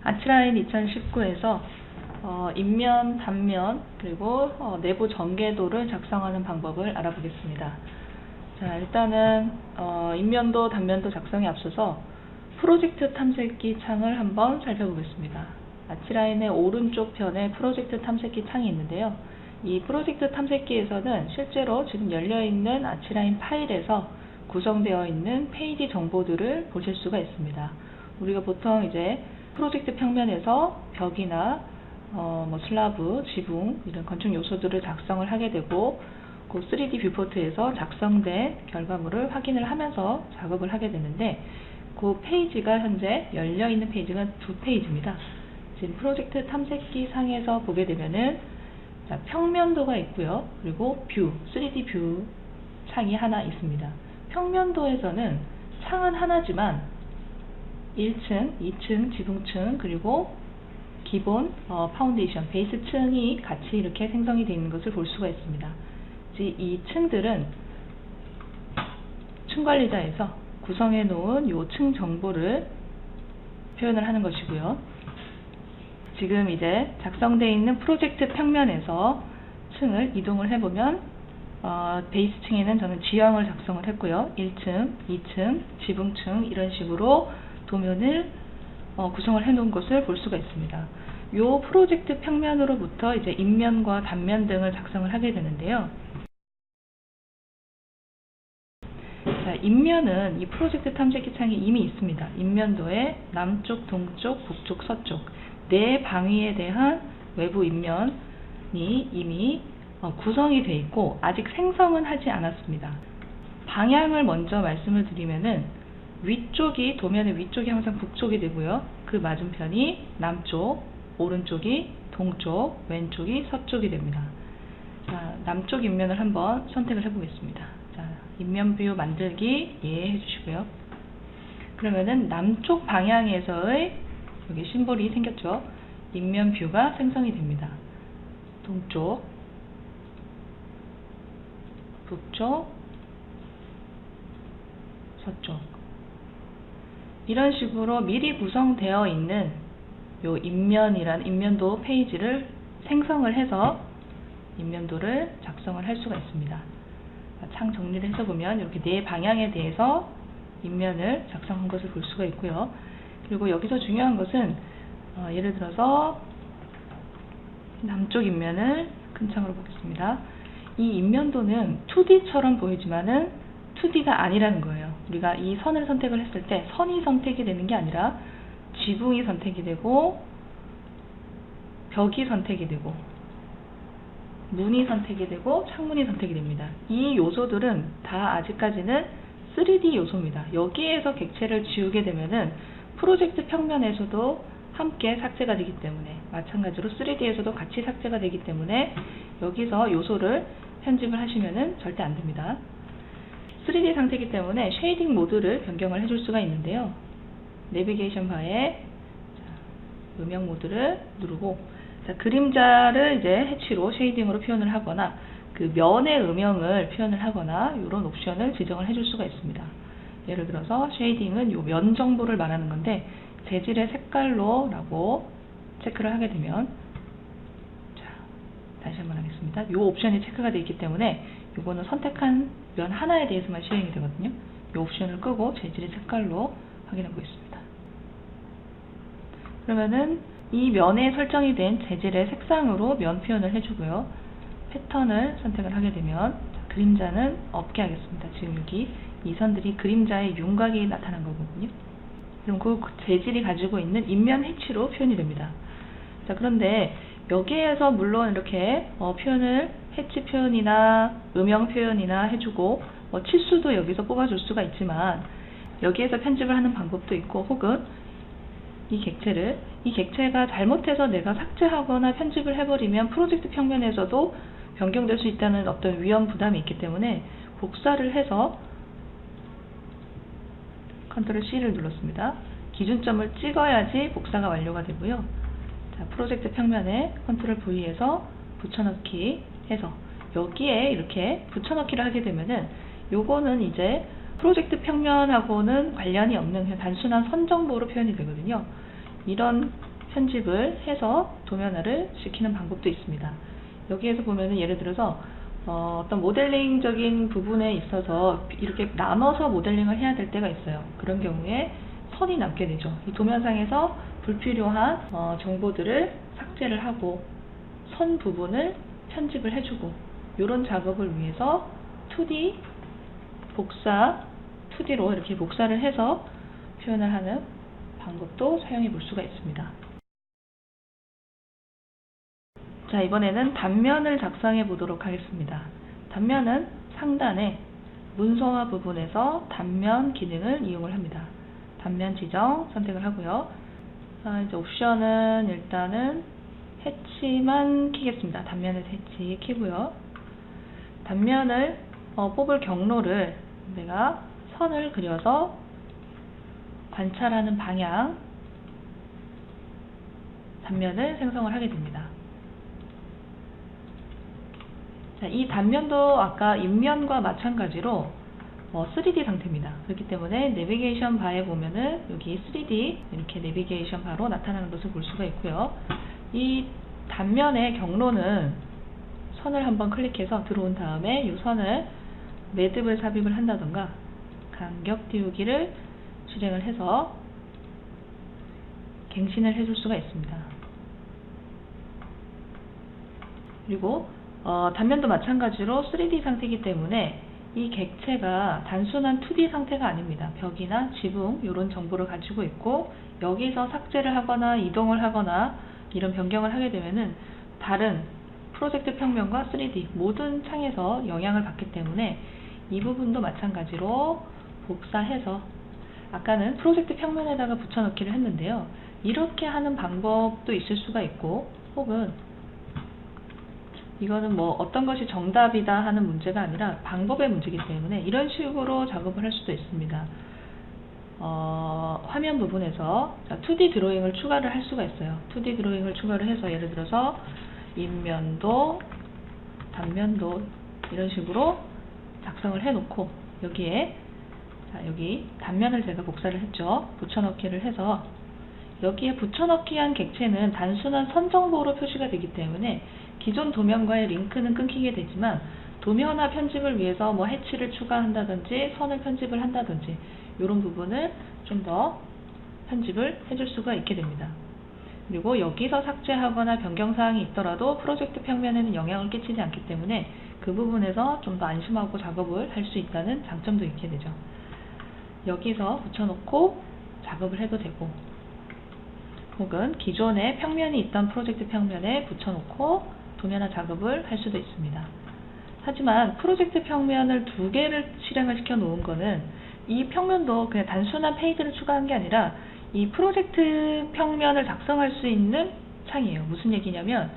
아치라인 2019에서 인면, 단면, 그리고 내부 전개도를 작성하는 방법을 알아보겠습니다. 자, 일단은 인면도, 단면도 작성에 앞서서 프로젝트 탐색기 창을 한번 살펴보겠습니다. 아치라인의 오른쪽 편에 프로젝트 탐색기 창이 있는데요. 이 프로젝트 탐색기에서는 실제로 지금 열려있는 아치라인 파일에서 구성되어 있는 페이지 정보들을 보실 수가 있습니다. 우리가 보통 이제 프로젝트 평면에서 벽이나 슬라브, 지붕 이런 건축 요소들을 작성을 하게 되고 그 3D 뷰포트에서 작성된 결과물을 확인을 하면서 작업을 하게 되는데 그 페이지가 현재 열려있는 페이지가 두 페이지입니다. 지금 프로젝트 탐색기 상에서 보게 되면은 평면도가 있고요. 그리고 뷰, 3D 뷰 창이 하나 있습니다. 평면도에서는 창은 하나지만 1층, 2층, 지붕층, 그리고 기본 파운데이션, 베이스 층이 같이 이렇게 생성이 되어 있는 것을 볼 수가 있습니다. 이 층들은 층관리자에서 구성해 놓은 이 층 정보를 표현을 하는 것이고요. 지금 이제 작성되어 있는 프로젝트 평면에서 층을 이동을 해보면 베이스 층에는 저는 지형을 작성을 했고요. 1층, 2층, 지붕층 이런 식으로 도면을 구성을 해 놓은 것을 볼 수가 있습니다. 이 프로젝트 평면으로부터 이제 인면과 단면 등을 작성을 하게 되는데요. 자, 인면은 이 프로젝트 탐색기 창이 이미 있습니다. 인면도에 남쪽, 동쪽, 북쪽, 서쪽 네 방위에 대한 외부 인면이 이미 구성이 되어 있고 아직 생성은 하지 않았습니다. 방향을 먼저 말씀을 드리면은 위쪽이, 도면의 위쪽이 항상 북쪽이 되고요. 그 맞은편이 남쪽, 오른쪽이 동쪽, 왼쪽이 서쪽이 됩니다. 자, 남쪽 인면을 한번 선택을 해보겠습니다. 자, 인면 뷰 만들기 예 해주시고요. 그러면은 남쪽 방향에서의 여기 심볼이 생겼죠. 인면 뷰가 생성이 됩니다. 동쪽, 북쪽, 서쪽 이런 식으로 미리 구성되어 있는 요 인면도 페이지를 생성을 해서 인면도를 작성을 할 수가 있습니다. 창 정리를 해서 보면 이렇게 네 방향에 대해서 인면을 작성한 것을 볼 수가 있고요. 그리고 여기서 중요한 것은 예를 들어서 남쪽 인면을 큰 창으로 보겠습니다. 이 인면도는 2D처럼 보이지만은 2D가 아니라는 거예요. 우리가 이 선을 선택을 했을 때 선이 선택이 되는 게 아니라 지붕이 선택이 되고 벽이 선택이 되고 문이 선택이 되고 창문이 선택이 됩니다. 이 요소들은 다 아직까지는 3D 요소입니다. 여기에서 객체를 지우게 되면은 프로젝트 평면에서도 함께 삭제가 되기 때문에 마찬가지로 3D에서도 같이 삭제가 되기 때문에 여기서 요소를 편집을 하시면은 절대 안 됩니다. 3D 상태이기 때문에 쉐이딩 모드를 변경을 해줄 수가 있는데요. 내비게이션 바에 음영 모드를 누르고 그림자를 이제 해치로 쉐이딩으로 표현을 하거나 그 면의 음영을 표현을 하거나 이런 옵션을 지정을 해줄 수가 있습니다. 예를 들어서 쉐이딩은 이 면 정보를 말하는 건데 재질의 색깔로 라고 체크를 하게 되면 다시 한번 하겠습니다. 이 옵션이 체크가 되어 있기 때문에 이거는 선택한 면 하나에 대해서만 시행이 되거든요. 이 옵션을 끄고 재질의 색깔로 확인해 보겠습니다. 그러면은 이 면에 설정이 된 재질의 색상으로 면 표현을 해주고요. 패턴을 선택을 하게 되면 그림자는 없게 하겠습니다. 지금 여기 이 선들이 그림자의 윤곽이 나타난 거거든요. 그럼 그 재질이 가지고 있는 인면 해치로 표현이 됩니다. 자, 그런데 여기에서 물론 이렇게 표현을 해치 표현이나 음영 표현이나 해주고 치수도 여기서 뽑아줄 수가 있지만 여기에서 편집을 하는 방법도 있고 혹은 이 객체가 잘못해서 내가 삭제하거나 편집을 해버리면 프로젝트 평면에서도 변경될 수 있다는 어떤 위험 부담이 있기 때문에 복사를 해서 컨트롤 C를 눌렀습니다. 기준점을 찍어야지 복사가 완료가 되고요. 자, 프로젝트 평면에 컨트롤 V에서 붙여넣기 해서 여기에 이렇게 붙여넣기를 하게 되면은 요거는 이제 프로젝트 평면하고는 관련이 없는 그냥 단순한 선 정보로 표현이 되거든요. 이런 편집을 해서 도면화를 시키는 방법도 있습니다. 여기에서 보면은 예를 들어서 어떤 모델링적인 부분에 있어서 이렇게 나눠서 모델링을 해야 될 때가 있어요. 그런 경우에 선이 남게 되죠. 이 도면상에서 불필요한 정보들을 삭제를 하고 선 부분을 편집을 해주고 이런 작업을 위해서 2D 복사, 2D로 이렇게 복사를 해서 표현을 하는 방법도 사용해 볼 수가 있습니다. 자, 이번에는 단면을 작성해 보도록 하겠습니다. 단면은 상단에 문서화 부분에서 단면 기능을 이용을 합니다. 단면 지정 선택을 하고요. 이제 옵션은 일단은 해치만 키겠습니다. 단면을 해치 키고요. 단면을 뽑을 경로를 내가 선을 그려서 관찰하는 방향 단면을 생성을 하게 됩니다. 자, 이 단면도 아까 인면과 마찬가지로 3D 상태입니다. 그렇기 때문에 내비게이션 바에 보면은 여기 3D 이렇게 내비게이션 바로 나타나는 것을 볼 수가 있고요. 이 단면의 경로는 선을 한번 클릭해서 들어온 다음에 이 선을 매듭을 삽입을 한다던가 간격 띄우기를 실행을 해서 갱신을 해줄 수가 있습니다. 그리고 단면도 마찬가지로 3D 상태이기 때문에 이 객체가 단순한 2D 상태가 아닙니다. 벽이나 지붕 이런 정보를 가지고 있고 여기서 삭제를 하거나 이동을 하거나 이런 변경을 하게 되면은 다른 프로젝트 평면과 3D 모든 창에서 영향을 받기 때문에 이 부분도 마찬가지로 복사해서 아까는 프로젝트 평면에다가 붙여넣기를 했는데요. 이렇게 하는 방법도 있을 수가 있고 혹은 이거는 뭐 어떤 것이 정답이다 하는 문제가 아니라 방법의 문제이기 때문에 이런 식으로 작업을 할 수도 있습니다. 화면 부분에서 2D 드로잉을 추가를 할 수가 있어요. 2D 드로잉을 추가를 해서 예를 들어서 인면도, 단면도 이런 식으로 작성을 해 놓고 여기에 여기 단면을 제가 복사를 했죠. 붙여넣기를 해서 여기에 붙여넣기한 객체는 단순한 선 정보로 표시가 되기 때문에 기존 도면과의 링크는 끊기게 되지만 도면화 편집을 위해서 뭐 해치를 추가한다든지 선을 편집을 한다든지 이런 부분을 좀 더 편집을 해줄 수가 있게 됩니다. 그리고 여기서 삭제하거나 변경사항이 있더라도 프로젝트 평면에는 영향을 끼치지 않기 때문에 그 부분에서 좀 더 안심하고 작업을 할 수 있다는 장점도 있게 되죠. 여기서 붙여놓고 작업을 해도 되고 혹은 기존에 평면이 있던 프로젝트 평면에 붙여놓고 도면화 작업을 할 수도 있습니다. 하지만 프로젝트 평면을 2개를 실행을 시켜 놓은 거는 이 평면도 그냥 단순한 페이지를 추가한 게 아니라 이 프로젝트 평면을 작성할 수 있는 창이에요. 무슨 얘기냐면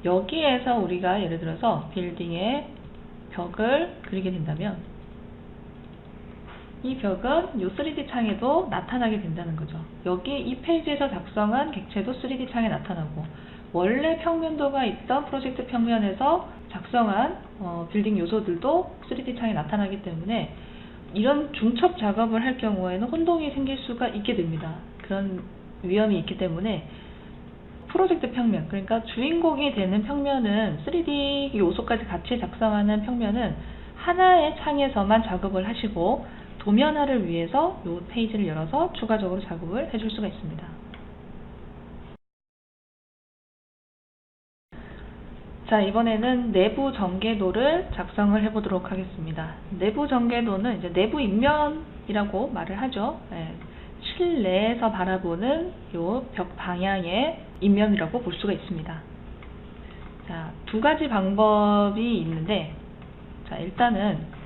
여기에서 우리가 예를 들어서 빌딩의 벽을 그리게 된다면 이 벽은 이 3D 창에도 나타나게 된다는 거죠. 여기 이 페이지에서 작성한 객체도 3D 창에 나타나고 원래 평면도가 있던 프로젝트 평면에서 작성한 빌딩 요소들도 3D 창에 나타나기 때문에 이런 중첩 작업을 할 경우에는 혼동이 생길 수가 있게 됩니다. 그런 위험이 있기 때문에 프로젝트 평면, 그러니까 주인공이 되는 평면은 3D 요소까지 같이 작성하는 평면은 하나의 창에서만 작업을 하시고 도면화를 위해서 이 페이지를 열어서 추가적으로 작업을 해줄 수가 있습니다. 자, 이번에는 내부 전개도를 작성을 해보도록 하겠습니다. 내부 전개도는 이제 내부 인면이라고 말을 하죠. 실내에서 바라보는 이 벽 방향의 인면이라고 볼 수가 있습니다. 자, 2가지 방법이 있는데, 자, 일단은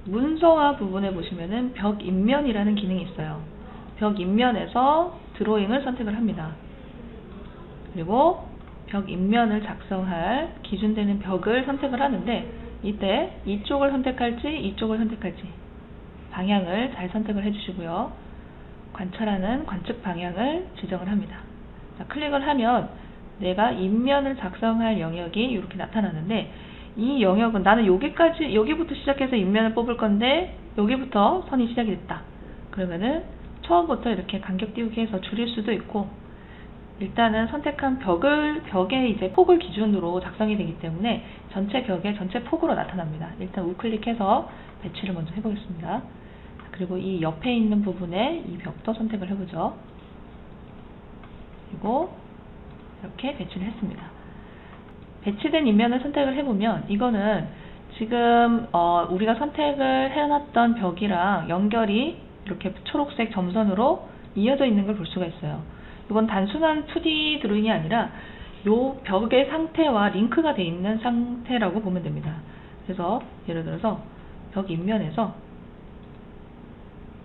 문서화 부분에 보시면은 벽 인면이라는 기능이 있어요. 벽 인면에서 드로잉을 선택을 합니다. 그리고 벽 인면을 작성할 기준되는 벽을 선택을 하는데 이때 이쪽을 선택할지 이쪽을 선택할지 방향을 잘 선택을 해주시고요. 관찰하는 관측 방향을 지정을 합니다. 자, 클릭을 하면 내가 인면을 작성할 영역이 이렇게 나타나는데 이 영역은 나는 여기부터 시작해서 인면을 뽑을 건데 여기부터 선이 시작이 됐다. 그러면은 처음부터 이렇게 간격 띄우기 해서 줄일 수도 있고, 일단은 선택한 벽의 이제 폭을 기준으로 작성이 되기 때문에 전체 벽의 전체 폭으로 나타납니다. 일단 우클릭해서 배치를 먼저 해보겠습니다. 그리고 이 옆에 있는 부분에 이 벽도 선택을 해보죠. 그리고 이렇게 배치를 했습니다. 배치된 인면을 선택을 해보면 이거는 지금 우리가 선택을 해놨던 벽이랑 연결이 이렇게 초록색 점선으로 이어져 있는 걸 볼 수가 있어요. 이건 단순한 2D 드로잉이 아니라 이 벽의 상태와 링크가 되어 있는 상태라고 보면 됩니다. 그래서 예를 들어서 벽 인면에서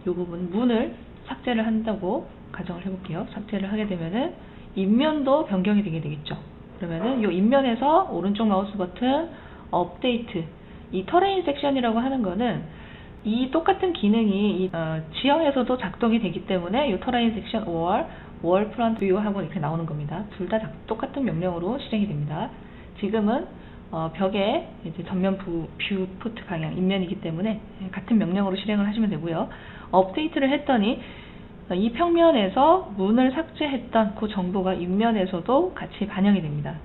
이 부분 문을 삭제를 한다고 가정을 해볼게요. 삭제를 하게 되면은 인면도 변경이 되게 되겠죠. 그러면은 이 인면에서 오른쪽 마우스 버튼 업데이트, 이 터레인 섹션이라고 하는 거는 이 똑같은 기능이 지형에서도 작동이 되기 때문에 이 터레인 섹션 월 프론트 뷰하고 이렇게 나오는 겁니다. 둘 다 똑같은 명령으로 실행이 됩니다. 지금은 벽의 이제 전면 뷰 포트 방향 인면이기 때문에 같은 명령으로 실행을 하시면 되고요. 업데이트를 했더니 이 평면에서 문을 삭제했던 그 정보가 인면에서도 같이 반영이 됩니다.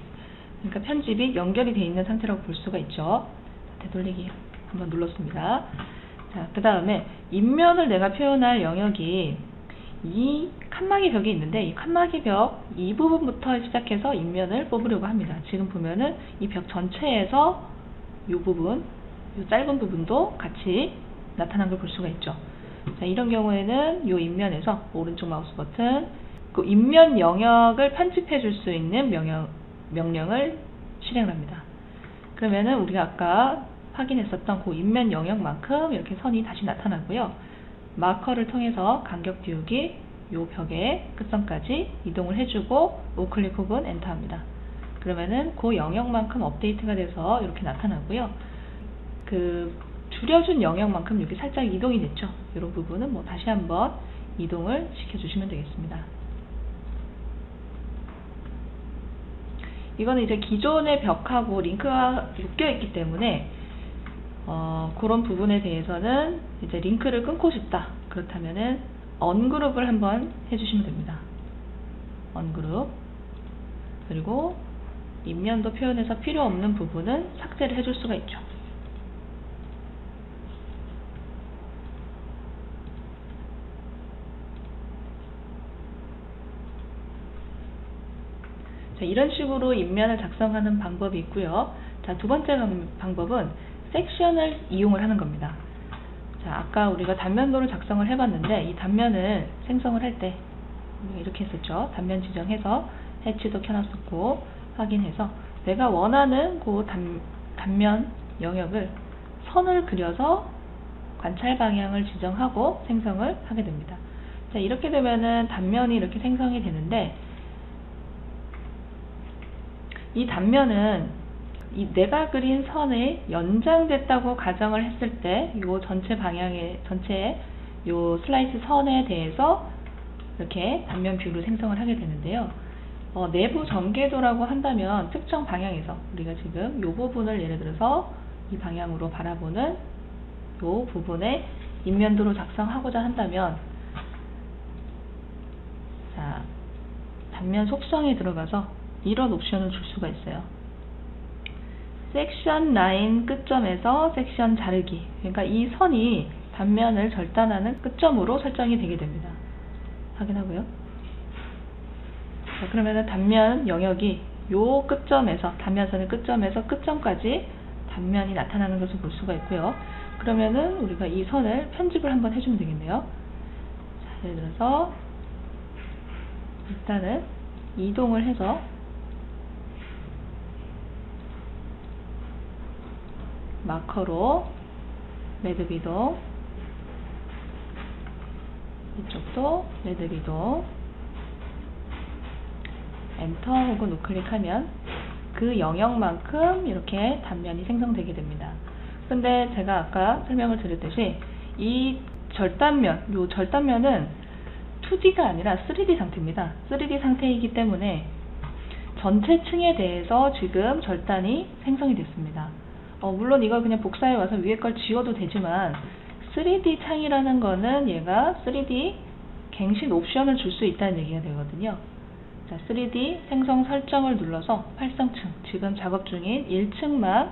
그러니까 편집이 연결이 되어 있는 상태라고 볼 수가 있죠. 되돌리기 한번 눌렀습니다. 자, 그 다음에 인면을 내가 표현할 영역이 이 칸막이 벽이 있는데 이 칸막이 벽 이 부분부터 시작해서 인면을 뽑으려고 합니다. 지금 보면은 이 벽 전체에서 이 부분, 이 짧은 부분도 같이 나타난 걸 볼 수가 있죠. 자, 이런 경우에는 이 인면에서 오른쪽 마우스 버튼 그 인면 영역을 편집해 줄 수 있는 명령을 실행합니다. 그러면은 우리가 아까 확인했었던 그 인면 영역만큼 이렇게 선이 다시 나타나고요. 마커를 통해서 간격 띄우기, 요 벽의 끝선까지 이동을 해주고 우클릭 혹은 엔터 합니다. 그러면은 그 영역만큼 업데이트가 돼서 이렇게 나타나고요. 그 줄여준 영역만큼 이렇게 살짝 이동이 됐죠. 이런 부분은 뭐 다시 한번 이동을 시켜주시면 되겠습니다. 이거는 이제 기존의 벽하고 링크가 묶여 있기 때문에 그런 부분에 대해서는 이제 링크를 끊고 싶다. 그렇다면은 언그룹을 한번 해주시면 됩니다. 언그룹. 그리고 인면도 표현해서 필요 없는 부분은 삭제를 해줄 수가 있죠. 자, 이런 식으로 인면을 작성하는 방법이 있고요. 자, 두 번째 방법은 섹션을 이용을 하는 겁니다. 자, 아까 우리가 단면도를 작성을 해봤는데 이 단면을 생성을 할 때 이렇게 했었죠. 단면 지정해서 해치도 켜놨었고 확인해서 내가 원하는 그 단면 영역을 선을 그려서 관찰 방향을 지정하고 생성을 하게 됩니다. 자, 이렇게 되면은 단면이 이렇게 생성이 되는데 이 단면은 내가 그린 선이 연장됐다고 가정을 했을 때 이 전체 방향의 전체 요 슬라이스 선에 대해서 이렇게 단면 뷰를 생성을 하게 되는데요. 내부 전개도라고 한다면 특정 방향에서 우리가 지금 이 부분을 예를 들어서 이 방향으로 바라보는 이 부분에 인면도로 작성하고자 한다면 자, 단면 속성에 들어가서 이런 옵션을 줄 수가 있어요. 섹션 라인 끝점에서 섹션 자르기. 그러니까 이 선이 단면을 절단하는 끝점으로 설정이 되게 됩니다. 확인하고요. 자, 그러면은 단면 영역이 요 끝점에서 단면선의 끝점에서 끝점까지 단면이 나타나는 것을 볼 수가 있고요. 그러면은 우리가 이 선을 편집을 한번 해주면 되겠네요. 자, 예를 들어서 일단은 이동을 해서 마커로 매듭 이동, 이쪽도 매듭 이동, 엔터 혹은 우클릭하면 그 영역만큼 이렇게 단면이 생성되게 됩니다. 근데 제가 아까 설명을 드렸듯이 이 절단면, 요 절단면은 2D가 아니라 3D 상태입니다. 3D 상태이기 때문에 전체 층에 대해서 지금 절단이 생성이 됐습니다. 물론 이걸 그냥 복사해 와서 위에 걸 지워도 되지만 3D 창이라는 거는 얘가 3D 갱신 옵션을 줄 수 있다는 얘기가 되거든요. 자, 3D 생성 설정을 눌러서 활성층, 지금 작업 중인 1층만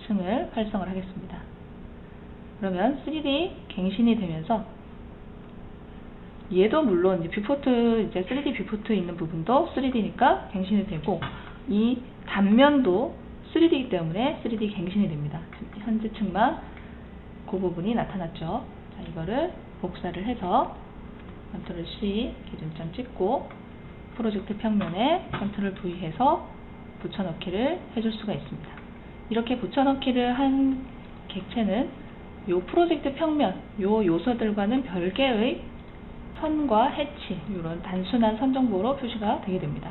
층을 활성을 하겠습니다. 그러면 3D 갱신이 되면서 얘도 물론 뷰포트, 이제 3D 뷰포트 있는 부분도 3D니까 갱신이 되고, 이 단면도 3D이기 때문에 3D 갱신이 됩니다. 현재 층만 그 부분이 나타났죠. 자, 이거를 복사를 해서 컨트롤 C 기준점 찍고 프로젝트 평면에 컨트롤 V 해서 붙여넣기를 해줄 수가 있습니다. 이렇게 붙여넣기를 한 객체는 요 프로젝트 평면, 요 요소들과는 별개의 선과 해치, 이런 단순한 선 정보로 표시가 되게 됩니다.